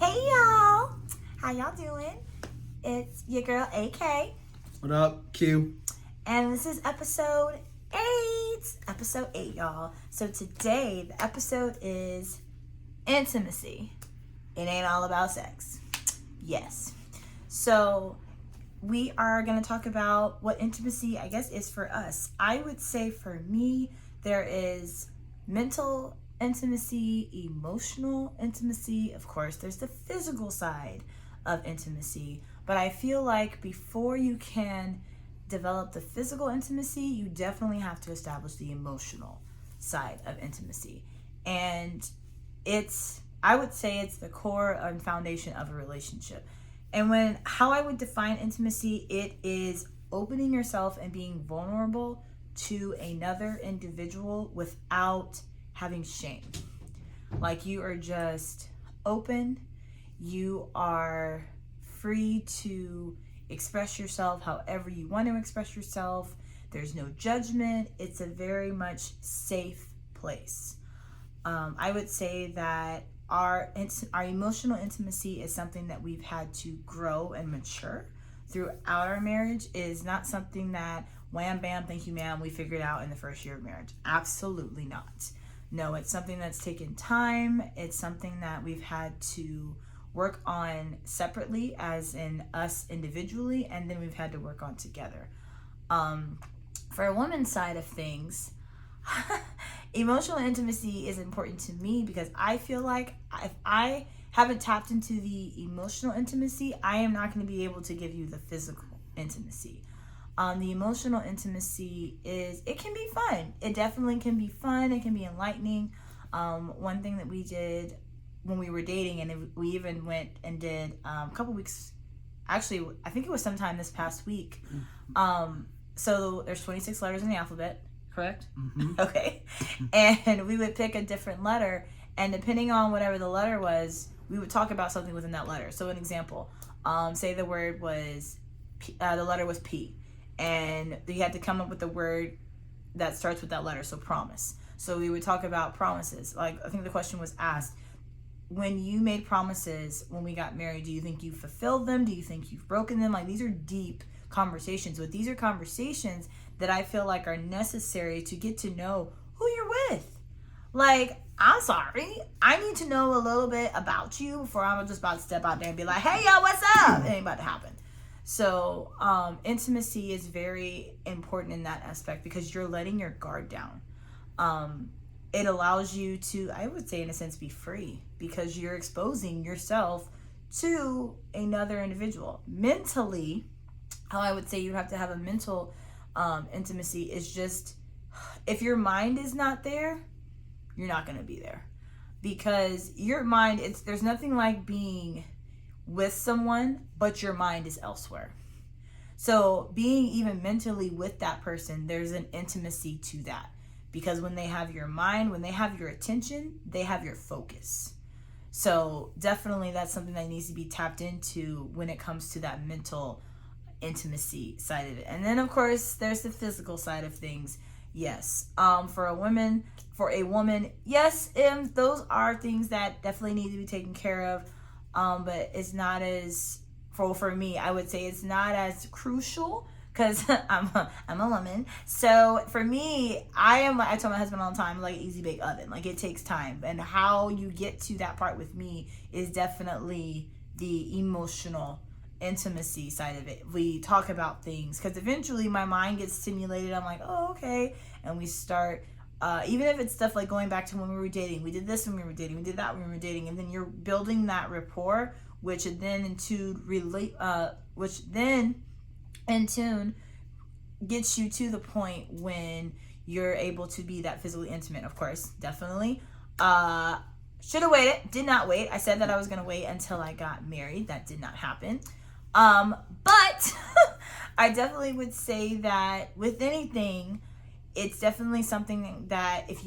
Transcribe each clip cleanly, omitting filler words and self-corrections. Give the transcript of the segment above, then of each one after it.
Hey y'all, how y'all doing? It's your girl AK, What up, Q? and this is episode 8. Episode 8, y'all. So today, the episode is intimacy. It ain't all about sex. Yes. So we are going to talk about what intimacy, I guess, is for us. I would say for me, there is mental intimacy, emotional intimacy. Of course, there's the physical side of intimacy. But I feel like before you can develop the physical intimacy, you definitely have to establish the emotional side of intimacy. And I would say it's the core and foundation of a relationship. And how I would define intimacy, it is opening yourself and being vulnerable to another individual without having shame. Like, you are just open, you are free to express yourself however you want to express yourself. There's no judgment. It's a very much safe place. I would say that our emotional intimacy is something that we've had to grow and mature throughout our marriage. It is not something that wham bam thank you ma'am we figured out in the first year of marriage. Absolutely not. No, it's something that's taken time. It's something that we've had to work on separately, as in us individually, and then we've had to work on together. For a woman's side of things, emotional intimacy is important to me because I feel like if I haven't tapped into the emotional intimacy, I am not going to be able to give you the physical intimacy. The emotional intimacy it can be fun. It definitely can be fun. It can be enlightening. One thing that we did when we were dating, and we even went and did a couple weeks, actually, I think it was sometime this past week. So there's 26 letters in the alphabet, correct? Mm-hmm. Okay. And we would pick a different letter, and depending on whatever the letter was, we would talk about something within that letter. So an example, say the word was, the letter was P, and you had to come up with a word that starts with that letter, so promise. So we would talk about promises. Like, I think the question was asked, when you made promises when we got married, do you think you fulfilled them? Do you think you've broken them? Like, these are deep conversations, but these are conversations that I feel like are necessary to get to know who you're with. Like, I'm sorry, I need to know a little bit about you before I'm just about to step out there and be like, hey, yo, what's up? It ain't about to happen. So intimacy is very important in that aspect because you're letting your guard down. It allows you to, I would say in a sense, be free because you're exposing yourself to another individual. Mentally, how I would say you have to have a mental intimacy is just, if your mind is not there, you're not going to be there. Because your mind, there's nothing like being with someone, but your mind is elsewhere. So being even mentally with that person, there's an intimacy to that. Because when they have your mind, when they have your attention, they have your focus. So definitely that's something that needs to be tapped into when it comes to that mental intimacy side of it. And then of course there's the physical side of things. Yes. For a woman, yes, those are things that definitely need to be taken care of. But it's not as, for me, I would say it's not as crucial because I'm a woman. So for me, I tell my husband all the time, like easy bake oven. Like, it takes time. And how you get to that part with me is definitely the emotional intimacy side of it. We talk about things because eventually my mind gets stimulated. I'm like, oh, okay. And we start, even if it's stuff like going back to when we were dating, we did this when we were dating, we did that when we were dating. And then you're building that rapport, which then in tune gets you to the point when you're able to be that physically intimate. Of course, definitely. Should have waited, did not wait. I said that I was going to wait until I got married. That did not happen. But I definitely would say that with anything, it's definitely something that it's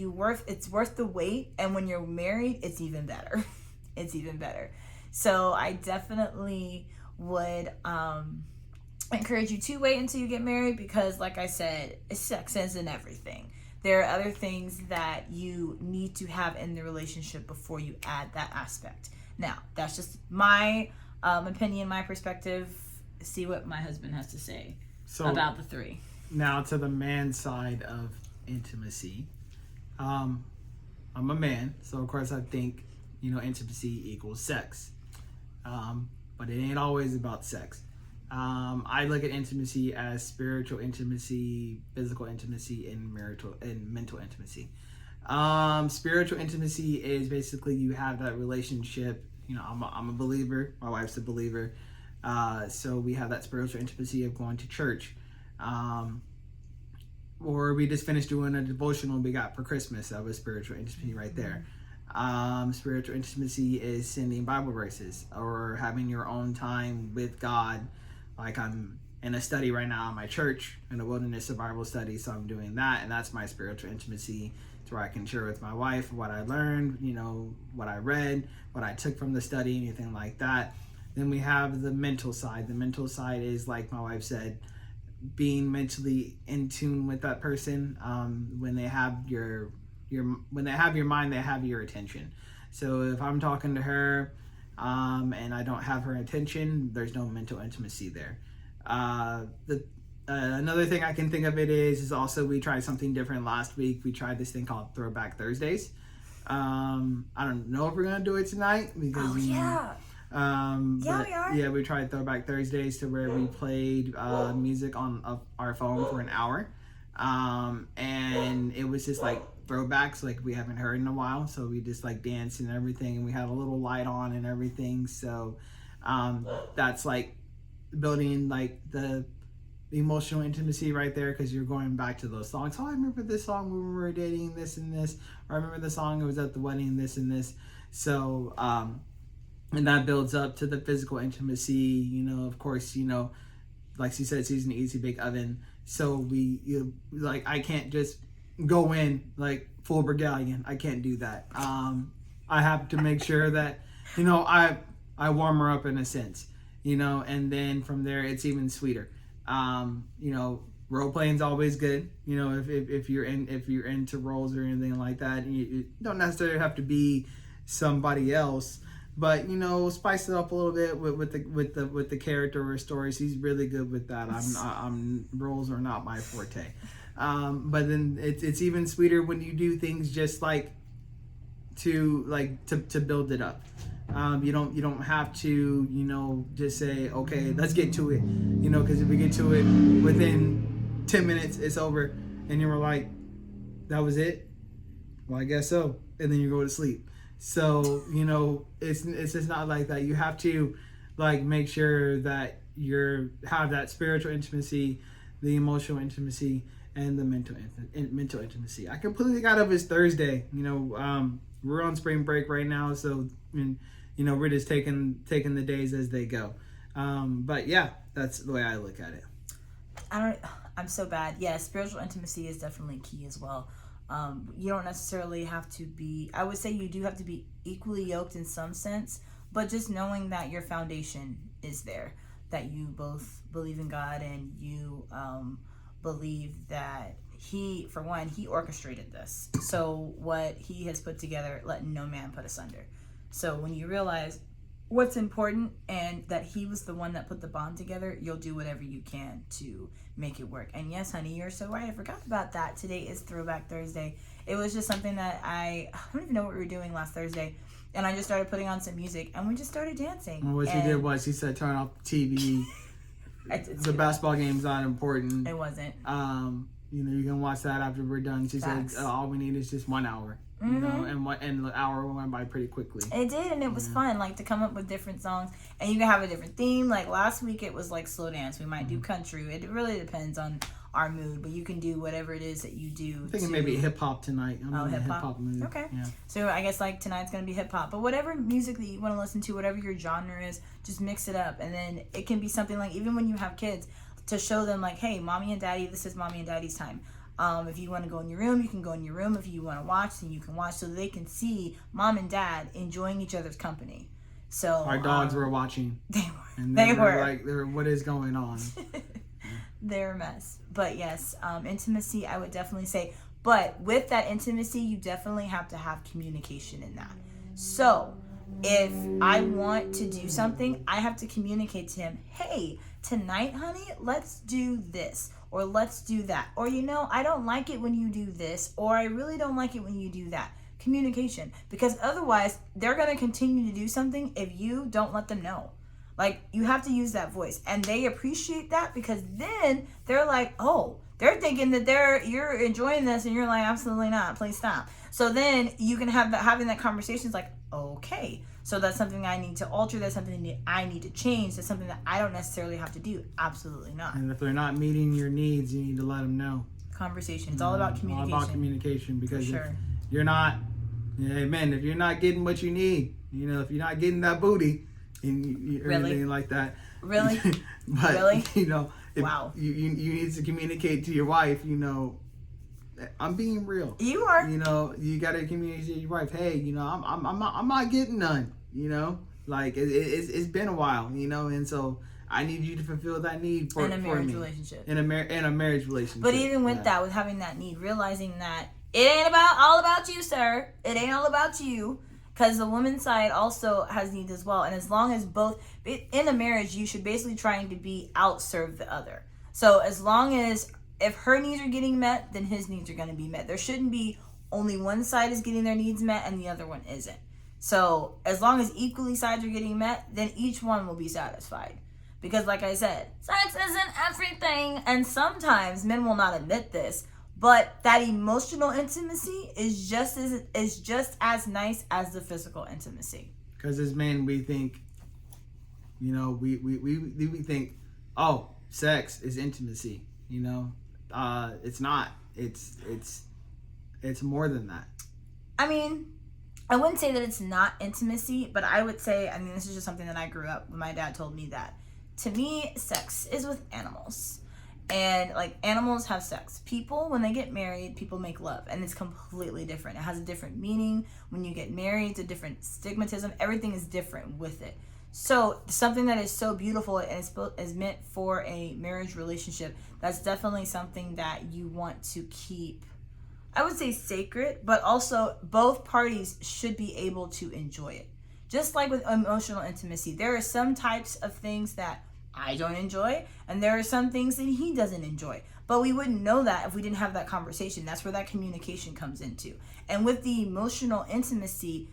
worth the wait. And when you're married, it's even better. It's even better. So I definitely would encourage you to wait until you get married because, like I said, sex is in everything. There are other things that you need to have in the relationship before you add that aspect. Now, that's just my opinion, my perspective. See what my husband has to say about the three. Now to the man side of intimacy. I'm a man, so of course I think, intimacy equals sex. But it ain't always about sex. I look at intimacy as spiritual intimacy, physical intimacy, and mental intimacy. Spiritual intimacy is basically you have that relationship. I'm a believer. My wife's a believer. So we have that spiritual intimacy of going to church. Or we just finished doing a devotional we got for Christmas. That was spiritual intimacy right there. Spiritual intimacy is sending Bible verses or having your own time with God. Like I'm in a study right now in my church, in a wilderness survival study, so I'm doing that, and that's my spiritual intimacy, to where I can share with my wife what I learned, what I read, what I took from the study, anything like that. Then we have the mental side. The mental side is, like my wife said, being mentally in tune with that person. When they have your mind, they have your attention. So if I'm talking to her and I don't have her attention, there's no mental intimacy there. Another thing I can think of is also we tried something different last week. We tried this thing called Throwback Thursdays. I don't know if we're gonna do it tonight because we are. Yeah, we tried Throwback Thursdays to where we played music on our phone for an hour, and it was just like throwbacks like we haven't heard in a while. So we just like danced and everything, and we had a little light on and everything. So that's like building like the emotional intimacy right there, because you're going back to those songs. I remember this song when we were dating, this and this, or I remember the song it was at the wedding, this and this. So and that builds up to the physical intimacy. Of course, like she said, she's an easy bake oven. So I can't just go in like full Burgallion. I can't do that. I have to make sure that, I warm her up in a sense, and then from there it's even sweeter. Role playing's always good. If you're into roles or anything like that, you don't necessarily have to be somebody else, but spice it up a little bit with the character or stories. He's really good with that. I'm roles are not my forte. But then it's even sweeter when you do things just to build it up. You don't have to just say, okay, let's get to it, because if we get to it within 10 minutes it's over and you were like, that was it, well I guess so, and then you go to sleep. So it's just not like that. You have to make sure that have that spiritual intimacy, the emotional intimacy, and the mental intimacy. I completely got up. It's Thursday. We're on spring break right now, so we're just taking the days as they go. But yeah, that's the way I look at it. I'm so bad. Yeah, spiritual intimacy is definitely key as well. You don't necessarily have to be, I would say you do have to be equally yoked in some sense, but just knowing that your foundation is there, that you both believe in God and you believe that he orchestrated this. So what he has put together, let no man put asunder. So when you realize what's important and that he was the one that put the bond together, you'll do whatever you can to make it work. And yes, honey, you're so right. I forgot about that. Today is Throwback Thursday. It was just something that I don't even know what we were doing last Thursday. And I just started putting on some music and we just started dancing. Well, what she did was she said, turn off the TV. The basketball game's not important. It wasn't. You can watch that after we're done. She said, all we need is just 1 hour. And the hour went by pretty quickly. It did, and it was fun, to come up with different songs, and you can have a different theme. Like last week, it was slow dance. We might do country. It really depends on our mood, but you can do whatever it is that you do. I'm thinking maybe hip hop tonight. I'm in a hip hop mood. Okay. Yeah. So I guess tonight's gonna be hip hop, but whatever music that you want to listen to, whatever your genre is, just mix it up, and then it can be something even when you have kids, to show them hey, mommy and daddy, this is mommy and daddy's time. If you want to go in your room, you can go in your room. If you want to watch, then you can watch, so they can see mom and dad enjoying each other's company. So our dogs were watching. They were. And they were what is going on? They're a mess. But yes, intimacy, I would definitely say But with that intimacy, you definitely have to have communication in that. So if I want to do something, I have to communicate to him, hey, tonight, honey, let's do this, or let's do that. Or, I don't like it when you do this, or I really don't like it when you do that. Communication. Because otherwise, they're going to continue to do something if you don't let them know. Like, you have to use that voice. And they appreciate that, because then they're like, oh, they're thinking that you're enjoying this, and you're like, absolutely not, please stop. So then you can having that conversation is like, okay, so that's something I need to alter, that's something I need to change, that's something that I don't necessarily have to do. Absolutely not. And if they're not meeting your needs, you need to let them know. Conversation. It's all about communication. All about communication, because if you're not, amen, if you're not getting what you need, if you're not getting that booty and or anything like that. Really? But, really? Wow. You need to communicate to your wife, I'm being real. You are. You got to communicate to your wife. Hey, I'm not getting none. Like it's been a while. And so I need you to fulfill that need for in a marriage me. Relationship. In a marriage relationship. But even with that, with having that need, realizing that it ain't all about you, sir. It ain't all about you. Because the woman's side also has needs as well. And as long as both, in a marriage, you should basically trying to be outserve the other. So as long as, if her needs are getting met, then his needs are going to be met. There shouldn't be only one side is getting their needs met and the other one isn't. So as long as equally sides are getting met, then each one will be satisfied. Because like I said, sex isn't everything. And sometimes men will not admit this, but that emotional intimacy is just as nice as the physical intimacy. Because as men, we think, we think, oh, sex is intimacy. It's not. It's more than that. I mean, I wouldn't say that it's not intimacy, but I would say, this is just something that I grew up when my dad told me that. To me, sex is with animals. And like animals have sex. People, when they get married, people make love, and it's completely different. It has a different meaning. When you get married, it's a different stigmatism. Everything is different with it. So something that is so beautiful and is meant for a marriage relationship, that's definitely something that you want to keep, I would say, sacred, but also both parties should be able to enjoy it. Just like with emotional intimacy, there are some types of things that I don't enjoy, and there are some things that he doesn't enjoy. But we wouldn't know that if we didn't have that conversation. That's where that communication comes into. And with the emotional intimacy,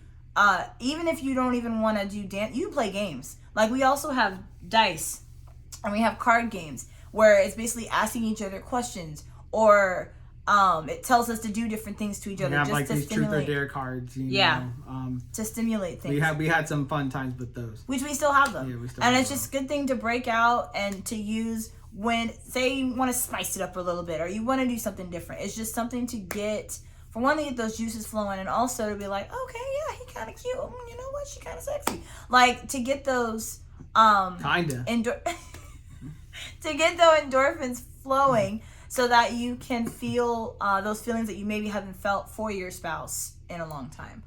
even if you don't even want to do dance, you play games. Like we also have dice, and we have card games where it's basically asking each other questions, or it tells us to do different things to each other. Yeah, just like to these stimulate. truth or dare cards. To stimulate things. We had some fun times with those. Which we still have them. Yeah, we still and have it's them. just a good thing to break out and to use when, say, you want to spice it up a little bit, or you want to do something different. It's just something to get, for one, to get those juices flowing, and also to be like, okay, yeah, he kind of cute. You know what? She kind of sexy. Like, to get those Kinda. to get those endorphins flowing, so that you can feel those feelings that you maybe haven't felt for your spouse in a long time.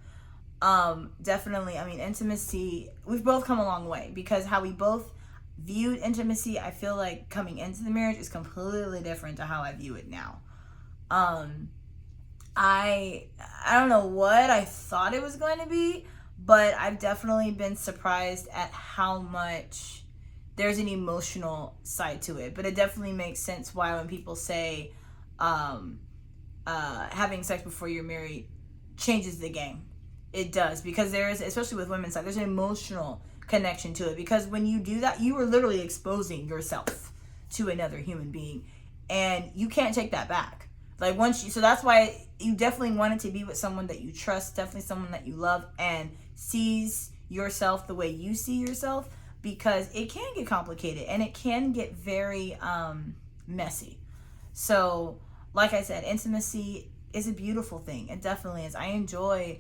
Definitely, intimacy, we've both come a long way, because how we both viewed intimacy, I feel like coming into the marriage is completely different to how I view it now. I don't know what I thought it was going to be, but I've definitely been surprised at how much there's an emotional side to it. But it definitely makes sense why when people say having sex before you're married changes the game. It does, because there's, especially with women's side, there's an emotional connection to it, because when you do that, you are literally exposing yourself to another human being, and you can't take that back. Like so that's why you definitely want it to be with someone that you trust, definitely someone that you love and sees yourself the way you see yourself, because it can get complicated and it can get very messy. So like I said, intimacy is a beautiful thing. It definitely is. I enjoy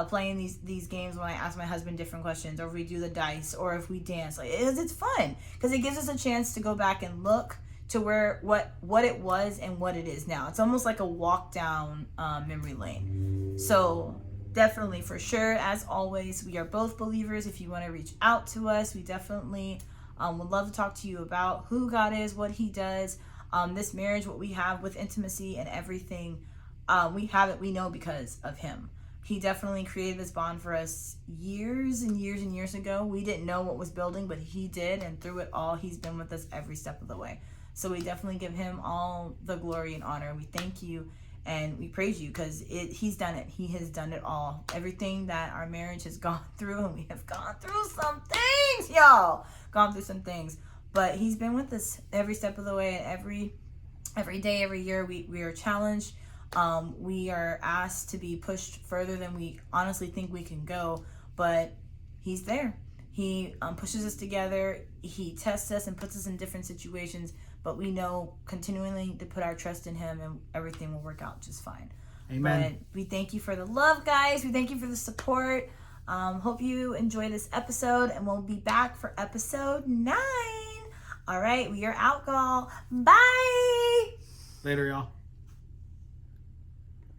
playing these games when I ask my husband different questions, or if we do the dice, or if we dance. Like it's fun, because it gives us a chance to go back and look to what it was and what it is now. It's almost like a walk down memory lane. So definitely, for sure, as always, we are both believers. If you want to reach out to us, we definitely would love to talk to you about who God is, what he does, this marriage, what we have with intimacy and everything. we know because of him. He definitely created this bond for us years and years and years ago. We didn't know what was building, but he did, and through it all, he's been with us every step of the way. So we definitely give him all the glory and honor. We thank you and we praise you because he's done it. He has done it all. Everything that our marriage has gone through, and we have gone through some things, y'all. Gone through some things. But he's been with us every step of the way, and every day, every year, we are challenged. We are asked to be pushed further than we honestly think we can go, but he's there. He pushes us together. He tests us and puts us in different situations, but we know continually to put our trust in him, and everything will work out just fine. Amen. But we thank you for the love, guys. We thank you for the support. Hope you enjoy this episode, and we'll be back for episode 9. All right, we are out, y'all. Bye. Later, y'all.